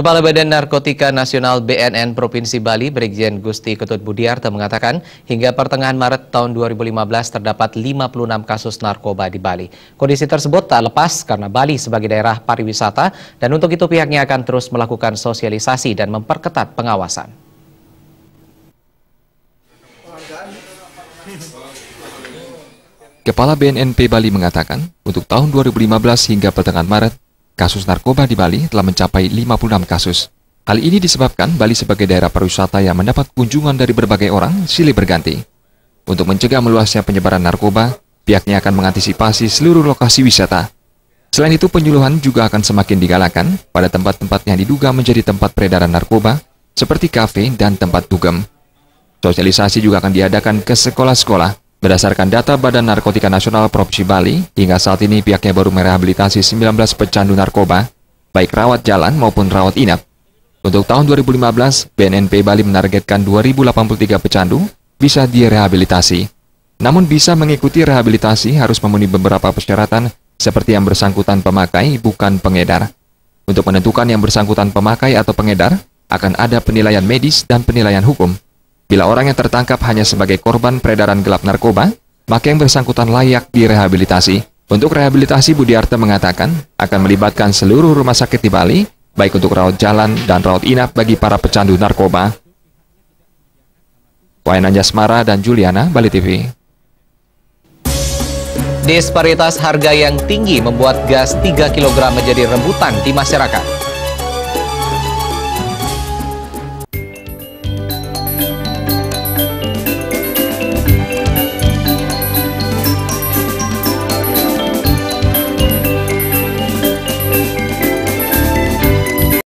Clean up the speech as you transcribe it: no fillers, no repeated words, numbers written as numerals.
Kepala Badan Narkotika Nasional BNN Provinsi Bali, Brigjen Gusti Ketut Budiarto mengatakan, hingga pertengahan Maret tahun 2015 terdapat 56 kasus narkoba di Bali. Kondisi tersebut tak lepas karena Bali sebagai daerah pariwisata dan untuk itu pihaknya akan terus melakukan sosialisasi dan memperketat pengawasan. Kepala BNNP Bali mengatakan, untuk tahun 2015 hingga pertengahan Maret, kasus narkoba di Bali telah mencapai 56 kasus. Hal ini disebabkan Bali sebagai daerah pariwisata yang mendapat kunjungan dari berbagai orang silih berganti. Untuk mencegah meluasnya penyebaran narkoba, pihaknya akan mengantisipasi seluruh lokasi wisata. Selain itu, penyuluhan juga akan semakin digalakan pada tempat-tempat yang diduga menjadi tempat peredaran narkoba, seperti kafe dan tempat dugem. Sosialisasi juga akan diadakan ke sekolah-sekolah. Berdasarkan data Badan Narkotika Nasional Provinsi Bali, hingga saat ini pihaknya baru merehabilitasi 19 pecandu narkoba, baik rawat jalan maupun rawat inap. Untuk tahun 2015, BNNP Bali menargetkan 2083 pecandu bisa direhabilitasi. Namun bisa mengikuti rehabilitasi harus memenuhi beberapa persyaratan seperti yang bersangkutan pemakai bukan pengedar. Untuk menentukan yang bersangkutan pemakai atau pengedar, akan ada penilaian medis dan penilaian hukum. Bila orang yang tertangkap hanya sebagai korban peredaran gelap narkoba, maka yang bersangkutan layak direhabilitasi. Untuk rehabilitasi, Budiarto mengatakan akan melibatkan seluruh rumah sakit di Bali, baik untuk rawat jalan dan rawat inap bagi para pecandu narkoba. Wayan Anjasmara dan Juliana, Bali TV. Disparitas harga yang tinggi membuat gas 3 kg menjadi rebutan di masyarakat.